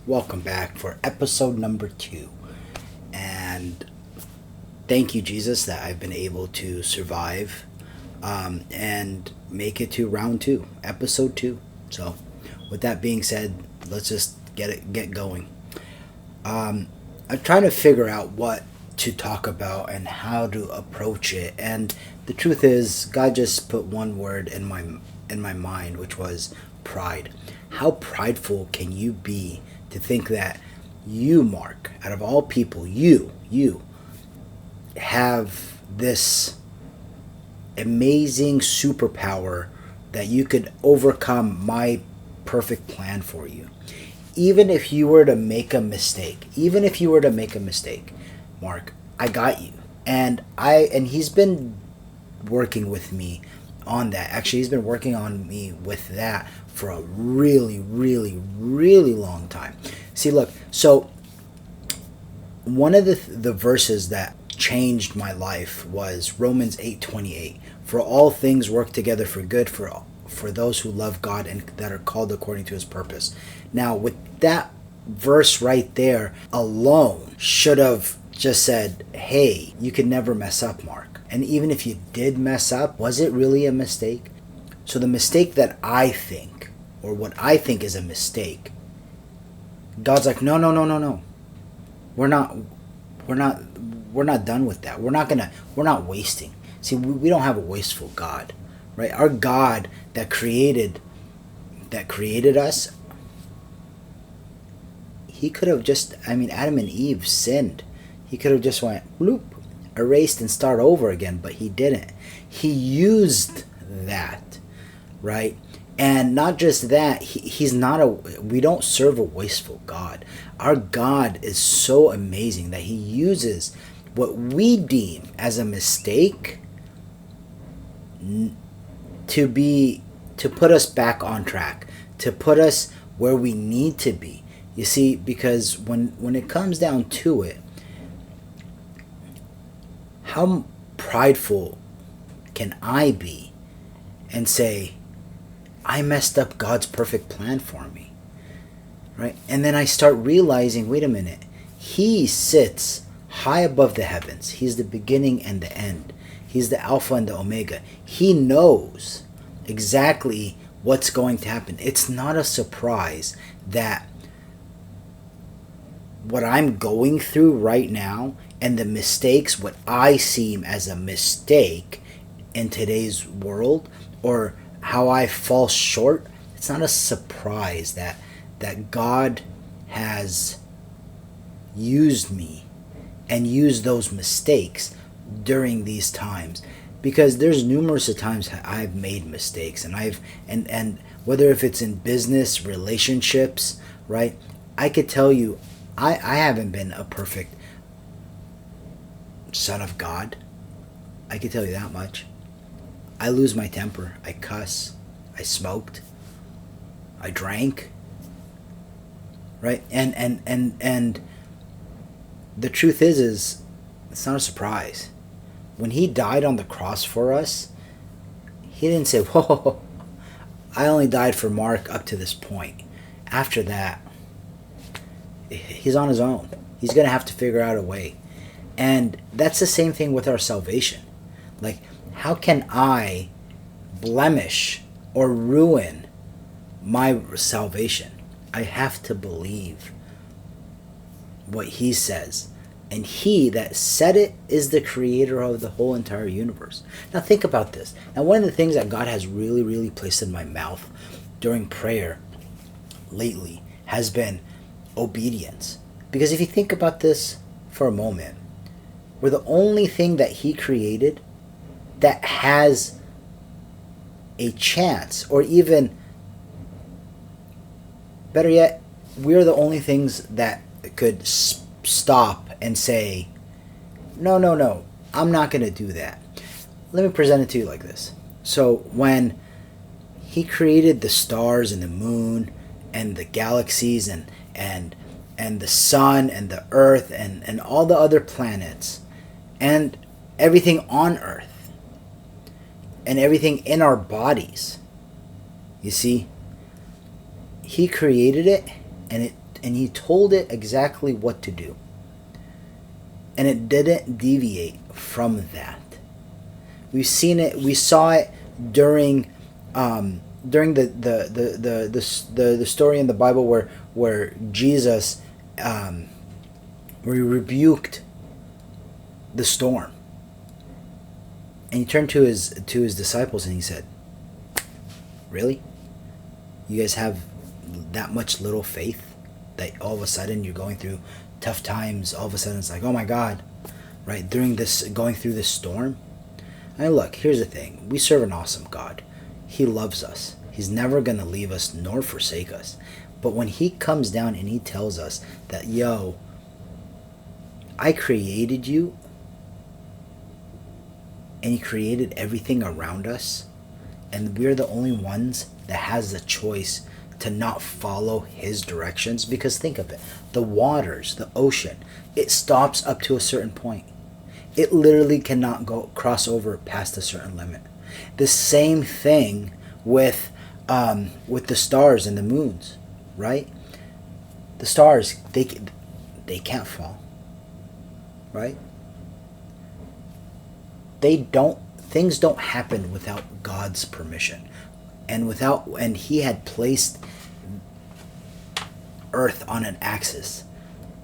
Welcome back for episode number 2. And thank you, Jesus, that I've been able to survive and make it to round 2, episode 2. So, with that being said, let's just get going. I'm trying to figure out what to talk about and how to approach it. And the truth is, God just put one word in my mind, which was pride. How prideful can you be to think that you, Mark, out of all people, you have this amazing superpower that you could overcome my perfect plan for you. Even if you were to make a mistake, Mark, I got you. And he's been working with me on that. Actually, he's been working on me with that for a really, really, really long time. See, look, so one of the verses that changed my life was Romans 8:28. For all things work together for good for those who love God and that are called according to his purpose. Now, with that verse right there alone should have just said, hey, you could never mess up, Mark. And even if you did mess up, was it really a mistake? So the mistake that I think, or what I think is a mistake, God's like, no, no, no, no, no. We're not done with that. We're not wasting. See, we don't have a wasteful God, right? Our God that created us, he could have just, Adam and Eve sinned. He could have just went bloop, erased and start over again, but he didn't. He used that, right? And not just that, we don't serve a wasteful God. Our God is so amazing that he uses what we deem as a mistake to put us back on track, to put us where we need to be. You see, because when it comes down to it, how prideful can I be and say, I messed up God's perfect plan for me, right? And then I start realizing, wait a minute, he sits high above the heavens. He's the beginning and the end. He's the Alpha and the Omega. He knows exactly what's going to happen. It's not a surprise that what I'm going through right now and the mistakes, what I seem as a mistake in today's world, or how I fall short, it's not a surprise that God has used me and used those mistakes during these times, because there's numerous of times I've made mistakes, and whether if it's in business, relationships, right? I could tell you I haven't been a perfect son of God. I can tell you that much. I lose my temper. I cuss. I smoked. I drank. Right? And the truth is it's not a surprise. When he died on the cross for us, he didn't say, whoa, I only died for Mark up to this point. After that, he's on his own. He's going to have to figure out a way. And that's the same thing with our salvation. Like, how can I blemish or ruin my salvation? I have to believe what he says. And he that said it is the creator of the whole entire universe. Now think about this. Now one of the things that God has really, really placed in my mouth during prayer lately has been obedience. Because if you think about this for a moment, we're the only thing that he created that has a chance, or even better yet, we're the only things that could stop and say, no, no, no, I'm not going to do that. Let me present it to you like this. So when he created the stars and the moon and the galaxies and the sun and the earth and all the other planets and everything on earth and everything in our bodies, you see, he created it, and and he told it exactly what to do. And it didn't deviate from that. We've seen it. We saw it during the story in the Bible where Jesus where he rebuked the storm, and he turned to his disciples and he said, "Really? You guys have that much little faith that all of a sudden you're going through tough times? All of a sudden it's like, oh my God, right? Going through this storm." And look, here's the thing: we serve an awesome God. He loves us. He's never gonna leave us nor forsake us. But when he comes down and he tells us that, yo, I created you, and he created everything around us, and we're the only ones that has the choice to not follow his directions. Because think of it, the waters, the ocean, it stops up to a certain point. It literally cannot cross over past a certain limit. The same thing with the stars and the moons, right? The stars, they can't fall, right? Things don't happen without God's permission. And he had placed Earth on an axis,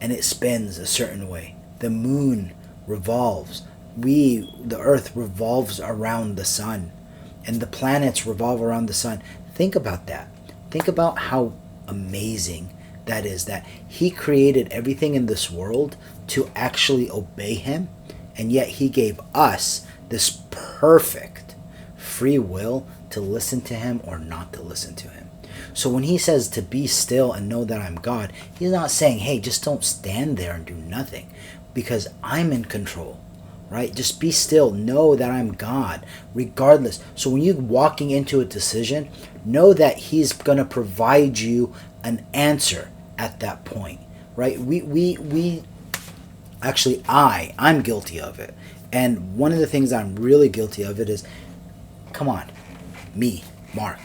and it spins a certain way. The moon revolves. The Earth revolves around the sun, and the planets revolve around the sun. Think about that. Think about how amazing that is, that he created everything in this world to actually obey him, and yet he gave us this perfect free will to listen to him or not to listen to him. So when he says to be still and know that I'm God, he's not saying, hey, just don't stand there and do nothing, because I'm in control, right? Just be still, know that I'm God regardless. So when you're walking into a decision, know that he's going to provide you an answer at that point, right? I'm guilty of it. And one of the things I'm really guilty of it is, come on, me, Mark,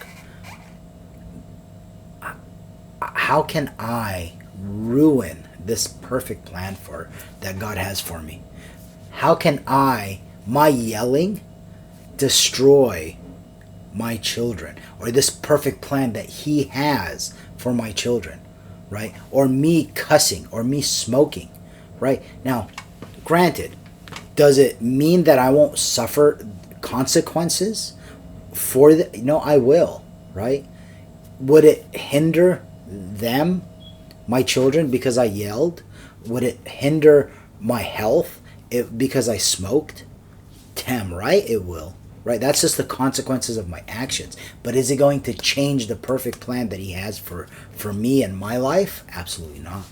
how can I ruin this perfect plan that God has for me? How can my yelling, destroy my children, or this perfect plan that he has for my children, right? Or me cussing, or me smoking, right? Now, granted, does it mean that I won't suffer consequences for it? No, I will, right? Would it hinder them, my children, because I yelled? Would it hinder my health because I smoked? Damn right it will, right? That's just the consequences of my actions. But is it going to change the perfect plan that he has for me and my life? Absolutely not.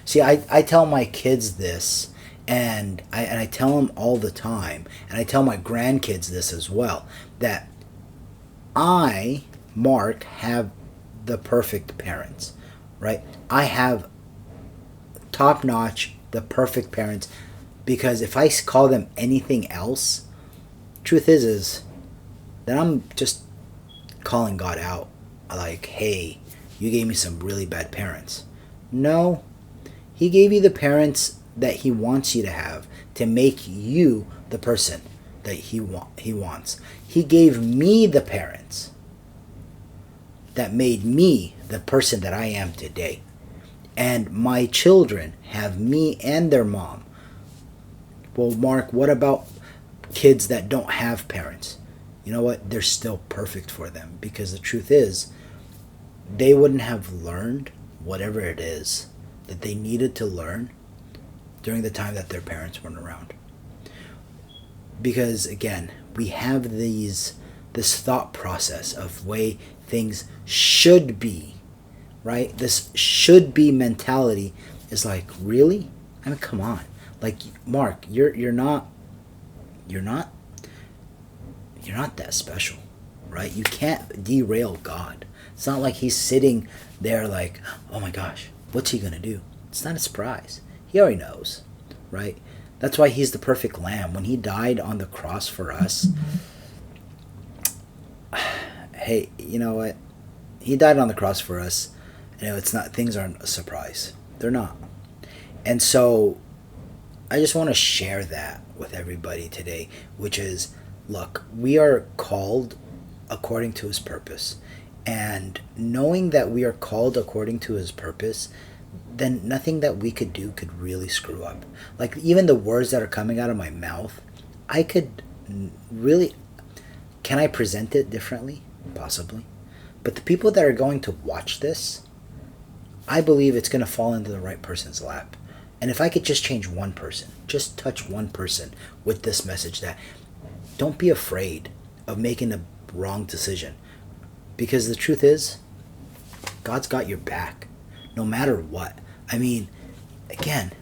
See, I tell my kids this, and I tell them all the time, and I tell my grandkids this as well, that I, Mark, have the perfect parents, right? I have top-notch, the perfect parents, because if I call them anything else, truth is that I'm just calling God out, like, hey, you gave me some really bad parents. No, he gave you the parents that he wants you to have to make you the person that he wants. He gave me the parents that made me the person that I am today. And my children have me and their mom. Well, Mark, what about kids that don't have parents? You know what? They're still perfect for them, because the truth is, they wouldn't have learned whatever it is that they needed to learn during the time that their parents weren't around. Because again, we have this thought process of way things should be, right? This should be mentality is like, really? I mean, come on. Like, Mark, you're not that special, right? You can't derail God. It's not like he's sitting there like, oh my gosh, what's he gonna do? It's not a surprise. He already knows, right? That's why he's the perfect lamb. When he died on the cross for us, hey, you know what? He died on the cross for us, it's not, things aren't a surprise. They're not. And so I just want to share that with everybody today, which is, look, we are called according to his purpose. And knowing that we are called according to his purpose, then nothing that we could do could really screw up. Like, even the words that are coming out of my mouth, I could really, can I present it differently? Possibly. But the people that are going to watch this, I believe it's going to fall into the right person's lap. And if I could just change one person, just touch one person with this message, that don't be afraid of making a wrong decision. Because the truth is, God's got your back, no matter what. I mean, again,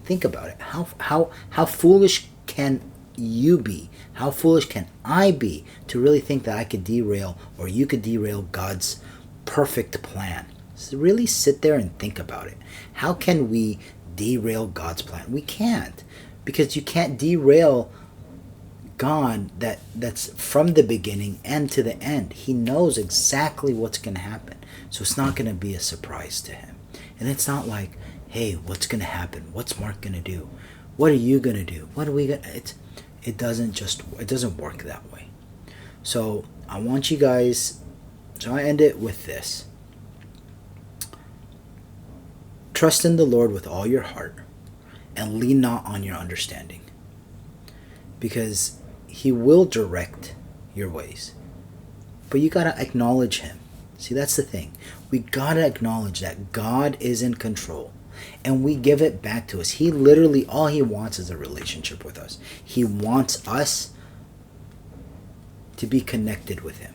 think about it. How foolish can you be? How foolish can I be to really think that I could derail, or you could derail, God's perfect plan? So really sit there and think about it. How can we derail God's plan? We can't, because you can't derail God that's from the beginning and to the end. He knows exactly what's going to happen. So it's not going to be a surprise to him. And it's not like, hey, what's going to happen? What's Mark going to do? What are you going to do? What are we going to... It doesn't work that way. So I want you guys... So I end it with this. Trust in the Lord with all your heart, and lean not on your understanding. Because he will direct your ways. But you got to acknowledge him. See, that's the thing. We got to acknowledge that God is in control. And we give it back to us. He literally, all he wants is a relationship with us. He wants us to be connected with him.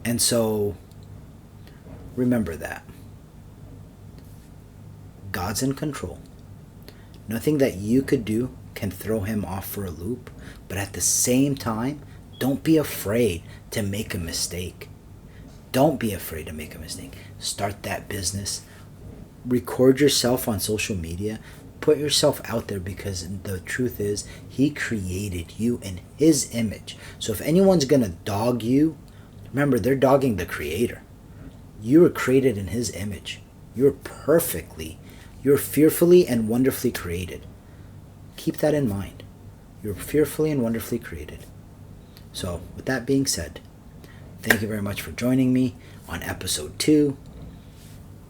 And so, remember that. God's in control. Nothing that you could do can throw him off for a loop. But at the same time, don't be afraid to make a mistake. Don't be afraid to make a mistake. Start that business. Record yourself on social media. Put yourself out there, because the truth is, he created you in his image. So if anyone's going to dog you, remember, they're dogging the creator. You were created in his image. You're fearfully and wonderfully created. Keep that in mind. You're fearfully and wonderfully created. So, with that being said, thank you very much for joining me on episode 2.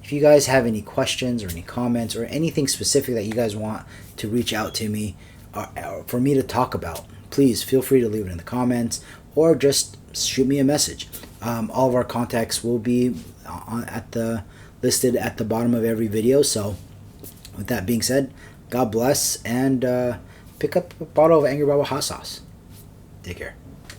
If you guys have any questions or any comments or anything specific that you guys want to reach out to me or for me to talk about, please feel free to leave it in the comments, or just shoot me a message. All of our contacts will be listed at the bottom of every video. So, with that being said, God bless, and pick up a bottle of Angry Baba hot sauce. Take care.